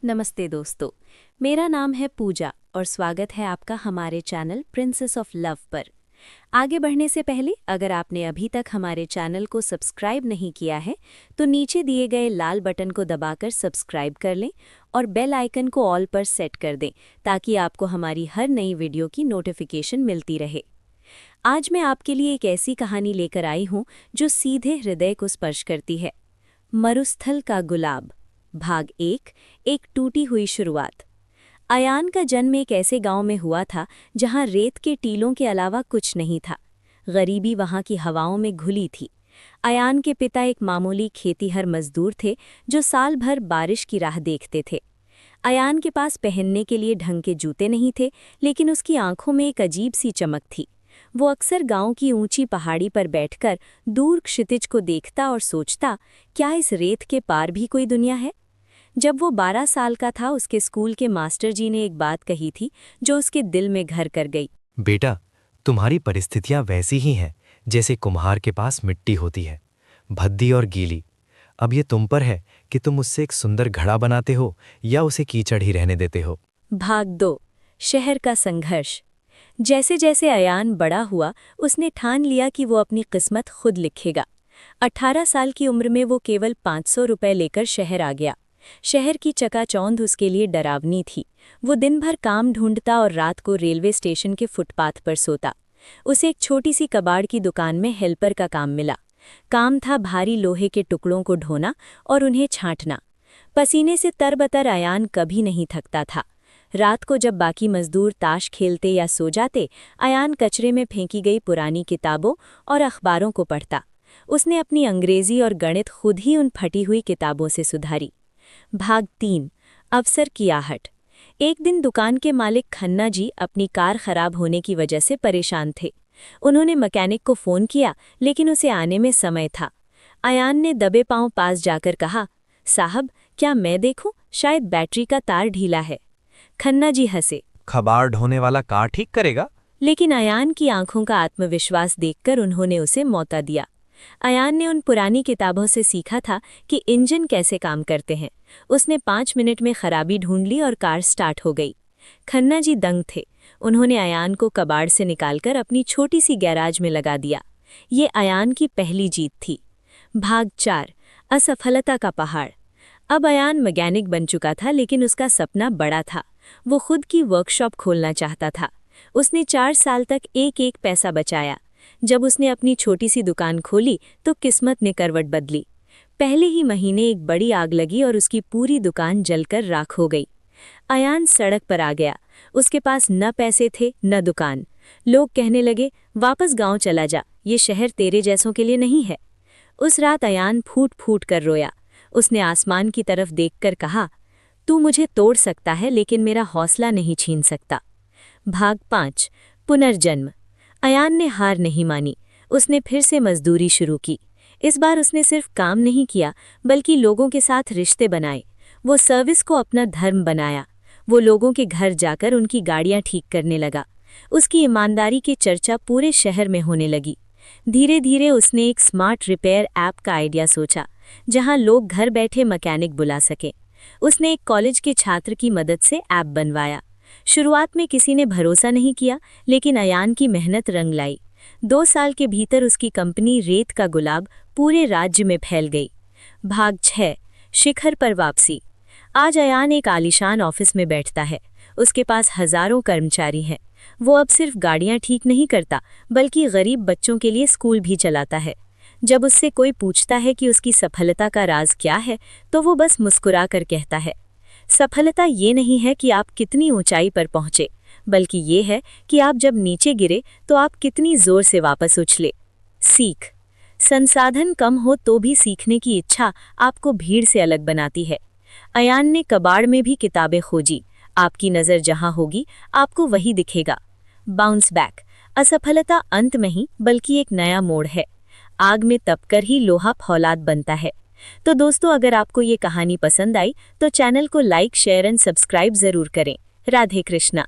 नमस्ते दोस्तों, मेरा नाम है पूजा और स्वागत है आपका हमारे चैनल प्रिंसेस ऑफ लव पर। आगे बढ़ने से पहले अगर आपने अभी तक हमारे चैनल को सब्सक्राइब नहीं किया है तो नीचे दिए गए लाल बटन को दबाकर सब्सक्राइब कर लें और बेल आइकन को ऑल पर सेट कर दें ताकि आपको हमारी हर नई वीडियो की नोटिफिकेशन मिलती रहे। आज मैं आपके लिए एक ऐसी कहानी लेकर आई हूँ जो सीधे हृदय को स्पर्श करती है। मरुस्थल का गुलाब, भाग 1, एक टूटी हुई शुरुआत। अयान का जन्म एक ऐसे गांव में हुआ था जहां रेत के टीलों के अलावा कुछ नहीं था। गरीबी वहां की हवाओं में घुली थी। अयान के पिता एक मामूली खेतीहर मजदूर थे जो साल भर बारिश की राह देखते थे। अयान के पास पहनने के लिए ढंग के जूते नहीं थे, लेकिन उसकी आंखों में एक अजीब सी चमक थी। वो अक्सर गांव की ऊंची पहाड़ी पर बैठकर दूर क्षितिज को देखता और सोचता, क्या इस रेत के पार भी कोई दुनिया है। जब वो 12 साल का था, उसके स्कूल के मास्टर जी ने एक बात कही थी जो उसके दिल में घर कर गई। बेटा, तुम्हारी परिस्थितियां वैसी ही हैं जैसे कुम्हार के पास मिट्टी होती है, भद्दी और गीली। अब ये तुम पर है कि तुम उससे एक सुंदर घड़ा बनाते हो या उसे कीचड़ ही रहने देते हो। भाग 2, शहर का संघर्ष। जैसे जैसे अयान बड़ा हुआ, उसने ठान लिया कि वो अपनी किस्मत खुद लिखेगा। 18 साल की उम्र में वो केवल 500 रुपए लेकर शहर आ गया। शहर की चकाचौंध उसके लिए डरावनी थी। वो दिन भर काम ढूंढता और रात को रेलवे स्टेशन के फुटपाथ पर सोता। उसे एक छोटी सी कबाड़ की दुकान में हेल्पर का काम मिला। काम था भारी लोहे के टुकड़ों को ढोना और उन्हें छांटना। पसीने से तरबतर अयान कभी नहीं थकता था। रात को जब बाकी मजदूर ताश खेलते या सो जाते, अयान कचरे में फेंकी गई पुरानी किताबों और अखबारों को पढ़ता। उसने अपनी अंग्रेजी और गणित खुद ही उन फटी हुई किताबों से सुधारी। भाग 3, अवसर की आहट। एक दिन दुकान के मालिक खन्ना जी अपनी कार खराब होने की वजह से परेशान थे। उन्होंने मैकेनिक को फ़ोन किया, लेकिन उसे आने में समय था। अयान ने दबे पांव पास जाकर कहा, साहब, क्या मैं देखूं? शायद बैटरी का तार ढीला है। खन्ना जी हंसे। खबार ढोने वाला कार ठीक करेगा? लेकिन अयान की आंखों का आत्मविश्वास देखकर उन्होंने उसे मौका दिया। अयान ने उन पुरानी किताबों से सीखा था कि इंजन कैसे काम करते हैं। उसने 5 मिनट में खराबी ढूंढ ली और कार स्टार्ट हो गई। खन्ना जी दंग थे। उन्होंने अयान को कबाड़ से निकालकर अपनी छोटी सी गैराज में लगा दिया। ये अयान की पहली जीत थी। भाग 4, असफलता का पहाड़। अब अयान मैकेनिक बन चुका था, लेकिन उसका सपना बड़ा था। वो खुद की वर्कशॉप खोलना चाहता था। उसने 4 साल तक एक एक पैसा बचाया। जब उसने अपनी छोटी सी दुकान खोली तो किस्मत ने करवट बदली। पहले ही महीने एक बड़ी आग लगी और उसकी पूरी दुकान जलकर राख हो गई। अयान सड़क पर आ गया। उसके पास न पैसे थे न दुकान। लोग कहने लगे, वापस गांव चला जा, ये शहर तेरे जैसों के लिए नहीं है। उस रात अयान फूट फूट कर रोया। उसने आसमान की तरफ देखकर कहा, तू मुझे तोड़ सकता है लेकिन मेरा हौसला नहीं छीन सकता। भाग 5, पुनर्जन्म। अयान ने हार नहीं मानी। उसने फिर से मजदूरी शुरू की। इस बार उसने सिर्फ काम नहीं किया, बल्कि लोगों के साथ रिश्ते बनाए। वो सर्विस को अपना धर्म बनाया। वो लोगों के घर जाकर उनकी गाड़ियां ठीक करने लगा। उसकी ईमानदारी की चर्चा पूरे शहर में होने लगी। धीरे धीरे उसने एक स्मार्ट रिपेयर ऐप का आइडिया सोचा, जहां लोग घर बैठे मैकेनिक बुला सकें। उसने एक कॉलेज के छात्र की मदद से ऐप बनवाया। शुरुआत में किसी ने भरोसा नहीं किया, लेकिन अयान की मेहनत रंग लाई। 2 साल के भीतर उसकी कंपनी रेत का गुलाब पूरे राज्य में फैल गई। भाग 6, शिखर पर वापसी। आज अयान एक आलीशान ऑफिस में बैठता है। उसके पास हजारों कर्मचारी हैं। वो अब सिर्फ गाड़ियां ठीक नहीं करता, बल्कि गरीब बच्चों के लिए स्कूल भी चलाता है। जब उससे कोई पूछता है कि उसकी सफलता का राज क्या है, तो वो बस मुस्कुरा कर कहता है, सफलता ये नहीं है कि आप कितनी ऊंचाई पर पहुंचे, बल्कि ये है कि आप जब नीचे गिरे तो आप कितनी जोर से वापस उछले। सीख। संसाधन कम हो तो भी सीखने की इच्छा आपको भीड़ से अलग बनाती है। अयान ने कबाड़ में भी किताबें खोजी। आपकी नज़र जहां होगी, आपको वही दिखेगा। Bounce back. असफलता अंत नहीं, बल्कि एक नया मोड़ है। आग में तपकर ही लोहा फौलाद बनता है। तो दोस्तों, अगर आपको ये कहानी पसंद आई तो चैनल को लाइक, शेयर एंड सब्सक्राइब जरूर करें। राधे कृष्णा।